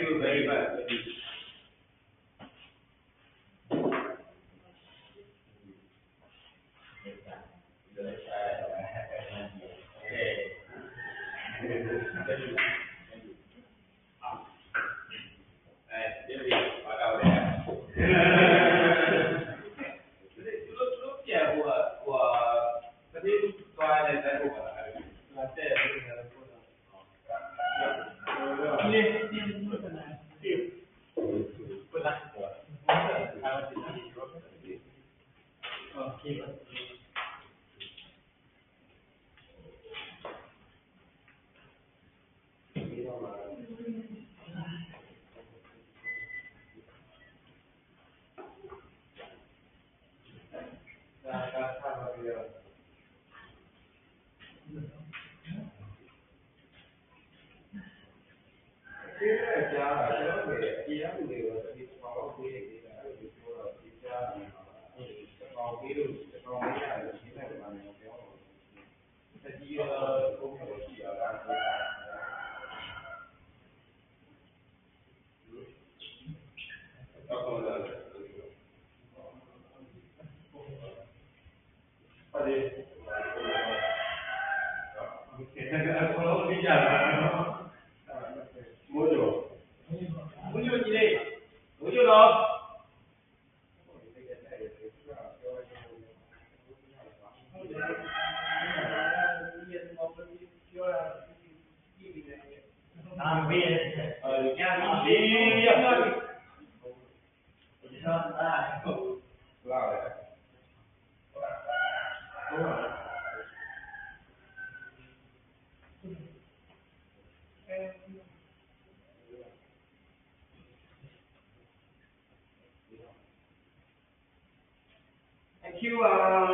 you very much. Thank you.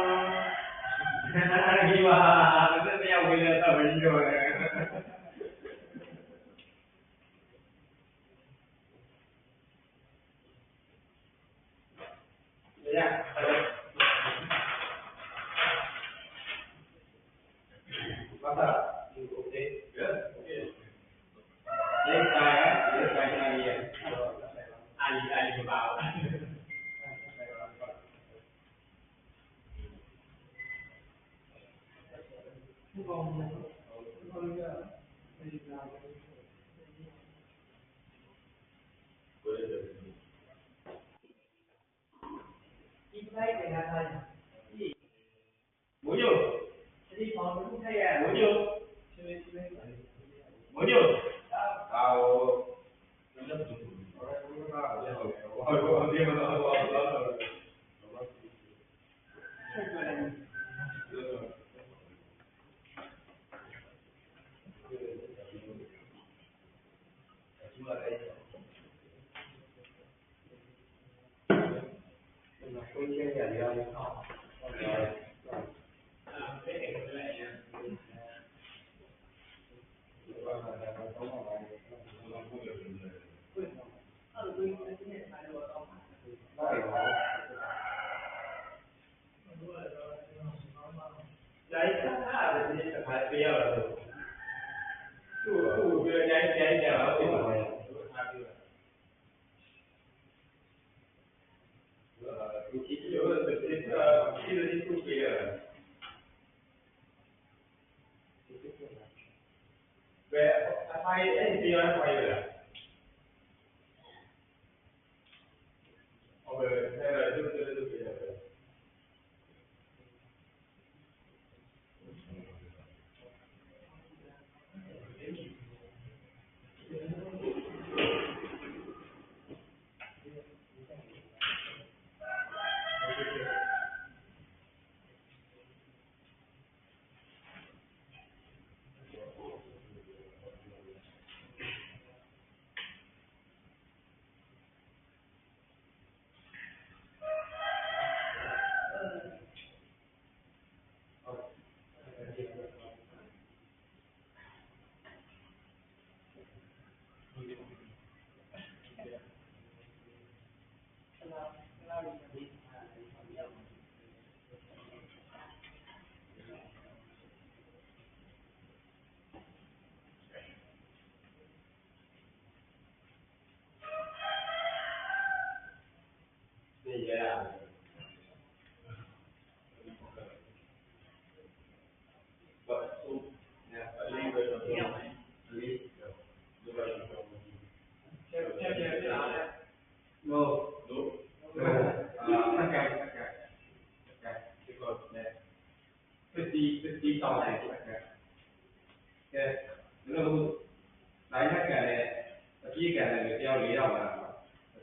ပြေးကန်တယ်တယောက်၄ယောက်လာ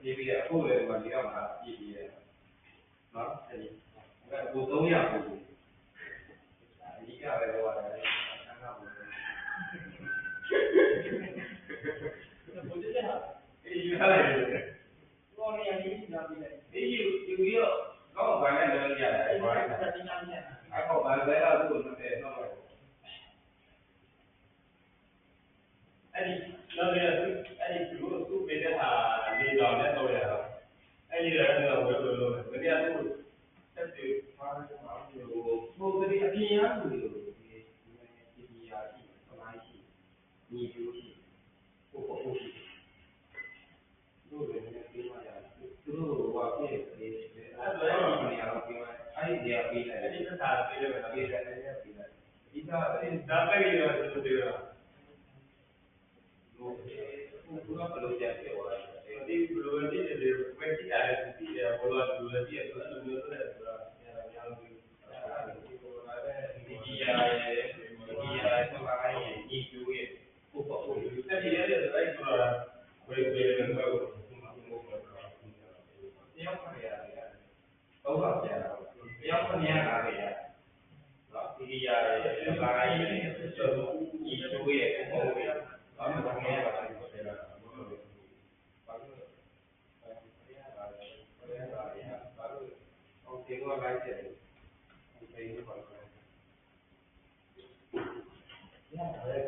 ပြေးပြီးအခုလည်းဒီ4ယောက်လာပြေးပြီးတယ်နော်အဲဒီကို3ယောက်ကိုအကြီးကပဲဟိုရတယ်ဆန်းကားဘူးဘုရားကအေးယူထားလိုက်တယ်ဘောနေရည်ညာပြီးတယ်အေးယူပြီးတော့ကောက်ပိုင်းနဲ့လည်းရတယ်အဲ့ဘာလဲအခုဘာလဲတော့သူ့ကို30နှောက်လိုက်အဲ့ဒီလောက်ရသူအဲ့ဒီသူ့ပေးတဲ့ဟာလေးတော်နဲ့တော့ရတော့အဲ့ဒီလည်းတော့ဘယ်လိုလုပ်လဲတရားသူတက်တယ်ဘာလို့ဘာလို့ဟိုဒီအပြင်ရသူတွေဒီရာရှိသမိုင်းရှိညီပြိုးရှိဟိုပေါ့ရှိတို့လည်းပြေးမှရတယ်သူတို့ဘာဖြစ်လဲအဲ့တော့ဒီနေရာတော့ပြေးမှအဲ့ဒီနေရာပြေးတယ်အဲ့ဒီသက်သာပြေးတယ်ပြေးတယ်ပြေးတယ်ဒီကဒါပဲရောသူတို့ရောဘုရားဘလို့ကြည့်ပြောတယ်ဒီဘလို့ကြည့်တယ်ဝယ်ကြည့်ရတယ်ကြည့်တယ်ဘလို့ဘလို့ကြည့်တယ်အဲ့လိုမျိုးဆိုတဲ့ဆိုတာများလို့ဒီကြီးရတယ်ဆက်ပါရင်ညီကျိုးရဲ့ဟိုပေါ့ဟိုတက်ကြည့်ရတယ်အဲ့ဆိုတာဘယ်လိုလဲတော့တရားခရရတယ်တော့ပါဗျာတရားခရရတယ်နော်ဒီရတယ်ဆက်ပါရင်ညီကျိုးရဲ့ဟိုပေါ့ဘာမှမလုပ်ရပါဘူးအဲ့ဒါဘာလို့အောင်တင်သွားလိုက်တယ်ဒီပေလို့ပါရတယ်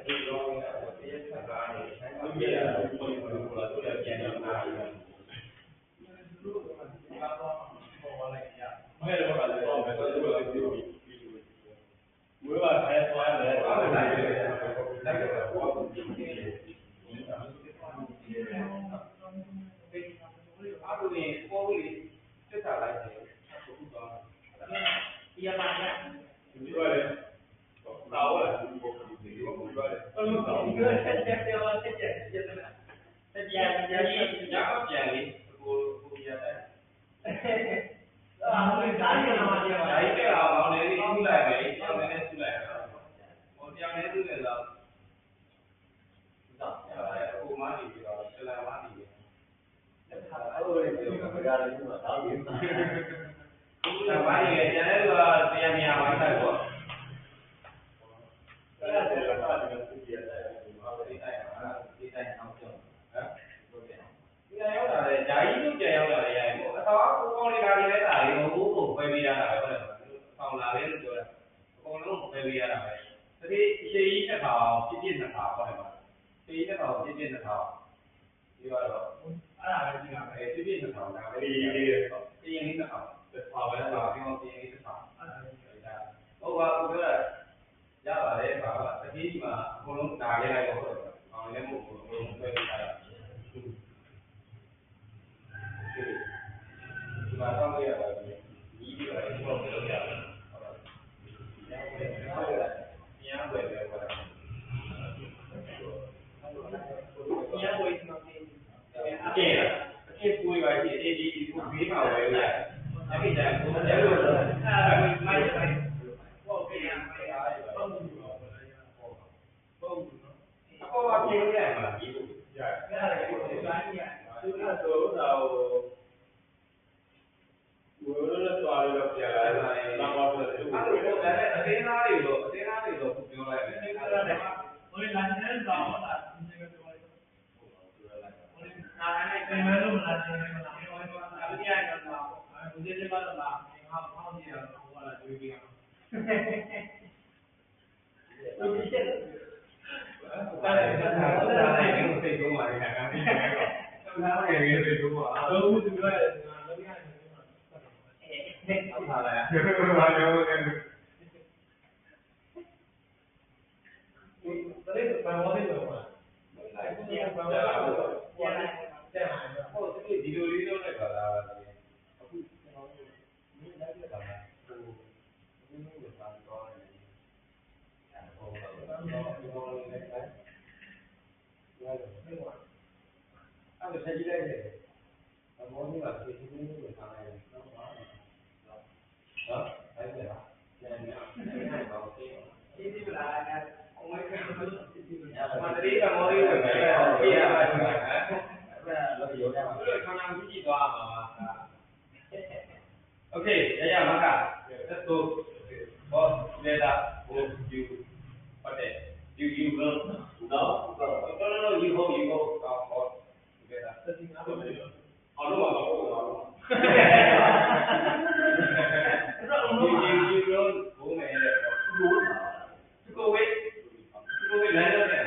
ဒီတော့တရားဆက်တာနေဆိုင်ပါပြရတယ်ဘယ်လိုလဲဆိုတော့ပြန်ရမှာသူတို့ကတော့ပေါ်လာလိုက်ရမဲတော့ကလည်းတော့မဲတော့ပြောပြီးဝေးပါအဲသွားတယ်အားလည်းလိုက်တယ်လိုက်တော့ဘောဘူးဒီအားလုံးကိုပေါ်ပြီးတက်တာလိုက်တယ်အခုတော့ဒီအပိုင်းကဒီလိုလေတော့လာတယ်ဒီဘောဘူးဒီဘောဘူးရတယ်တော့ဒီကဆက်ချက်ပြောဆက်ချက်ပြန်လေကိုရတယ်အားလုံးဓာတ်ရမှာဓာတ်ရအောင်လေဒီထူလိုက်ပဲကျောင်းနဲ့ထူလိုက်တော့ဟိုကျောင်းနဲ့ထူတယ်တော့ဟိုမှနေပြီးတော့ဆလာမှနေပြီးအဲ့လိုလေဒီကမရတယ်ဒီမှာတော့ဒီမှာဘာကြီးလဲကျန်တဲ့လူကတရားမြာဝိုင်းတိုက်ပေါ့အဲ့ဒါလည်းတော့ဒီလိုကြည့်ရတယ်ဘာလို့ဒီတိုက်အောင်ကျော်ဟမ်ဒီရောက်လာတယ်ဓာကြီးတို့ပြန်ရောက်လာတယ်ရိုင်ပေါ့အတော်ကိုကောင်းလေးဓာကြီးလဲတာလေးဟိုကိုပဲပေးရတာပဲဟုတ်တယ်ဆောင်လာတယ်လို့ပြောတာအကုန်လုံးပဲပေးရတာပဲဒီရှေးကြီးတစ်ခါပြည့်နှစ်ခါဟုတ်တယ်ပါရှေးကြီးတစ်ခါပြည့်နှစ်ခါဒီကတော့အဲ့ဒါပဲကြည့်ရမယ်ပြည့်နှစ်ခါဒါပဲပြည့်လေးတော့ပြည့်လေးတစ်ခါပါပဲပါပြောပြည့်လေးတစ်ခါဟုတ်ပါဘူးပြောရပါတယ်ပါအကြီးကြီးမှာအကုန်လုံးဓာရဲလိုက်တော့ဟုတ်တယ်အောင်လည်းမဟုတ်ဘူးအကုန်လုံးပဲပေးရတာဒီမှာတော့ရပါတယ်ဒီပြီးတော့ဒီတော့ပြောရအောင်ဟုတ်ပါဘူးညာဝယ်ပဲဟောတာညာဝယ်မှာအပွေပါရှိဒီကိုဘေးမှာဝယ်ရတယ်အဲ့ဒီတိုင်းကိုလည်းလို့မိုက်ဟုတ်ကဲ့ဟုတ်အပေါ်ကပြင်ရမှာဒီလိုရတယ်ကိုဒီတိုင်းရသူကတော့ဝိုးရသွားရတော့ပြလာတယ်လာပါတော့အဲ့ဒါအတင်းသားတွေတော့ပြောလိုက်တယ်အဲ့ဒါလည်းဘယ်လာနေတော့လာဒီကပြောလိုက်နားနဲ့ပြန်မလို့မလာနေမလားဟိုကတော့အပြည့်ရတော့ဘုရားကျမတော့လာဟောင်းကြည့်ရတော့ဟောလာတွေ့ပြီးတော့ဒီချက်ဒါလည်းကိုစိတ်သုံးပါလေခါကပြီးတော့နားရည်စိတ်သုံးပါတော့သူပြောရတယ်ဟုတ်ပါလားဘာလို့လဲတလေးဘာလို့လဲတော့လိုက်ဒီကဘာလို့လဲတဲ့ဟိုဒီလိုလေးတော့လည်းပါလားအခုကျွန်တော်တို့မင်းလိုက်တာလားဟိုမင်းတို့ဘာတော့လဲဟိုတော့လည်းလိုက်ရတယ်အဲ့ဒါဆက်ကြည့်လိုက်တယ်အမောကြီးကဒီလိုမျိုးကိုထားလိုက်တယ်နော်ဟာအဲ့ဒါလားကျန်နေတယ်ဘာလို့ဒီပလာကအမေကမန္တလေးကမော်ရီကိုပဲပြရပါတယ် ကြည့်သွားမှာပါโอเคရမက let's go boss later go you ဟုတ်တယ် you go no you hold boss together အောင်လို့ပါတော့you go မယ်လေgo waitလာတော့တယ်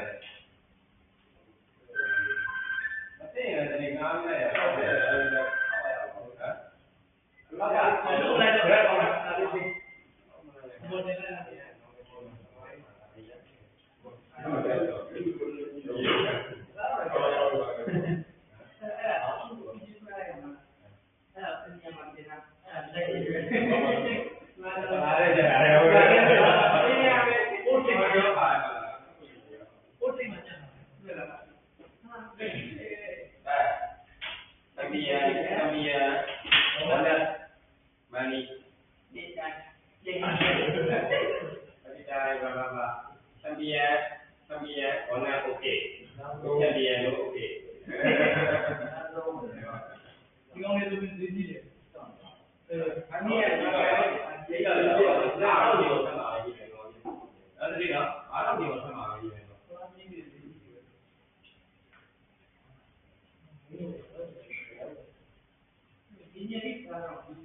အတင်းရတယ်ငါးနဲ့ဟုတ်တယ်ဟုတ်တယ်ဟုတ်ကဲ့လုံးလိုက်တော့ရပါလားအဲ့ဒီဘောတယ်လာတယ်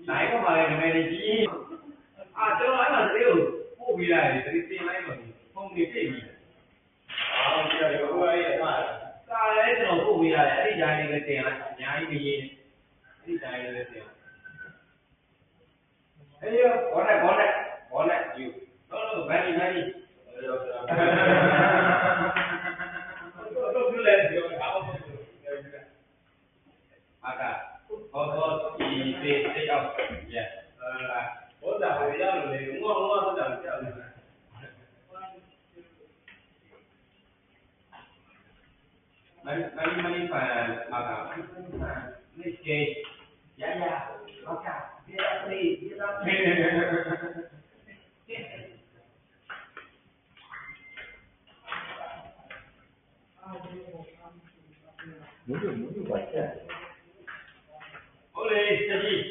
နိုင်တော့ပါလေနည်းနည်းကြီးကျွန်တော်အဲ့မှာတလေးကိုပို့ပြီးလိုက်တယ်တလေးတင်လိုက်တော့ပုံတွေပြည့်ပြီဒီကရောဘယ်မှာစာလဲကျွန်တော်ပို့ပြီးရတယ်အဲ့ဒီဂျိုင်းလေးလည်းတင်လိုက်အများကြီးမရေးအဲ့ဒီဂျိုင်းလေးလည်းတင်အေးရောဘောနဲ့ you no very တော့ပြလဲပြောတာဘာလို့好，这叫也，我在回家了嘞，我是这样讲的。你翻那个，那些呀，老家别对，别让没有关系。好嘞，谢谢。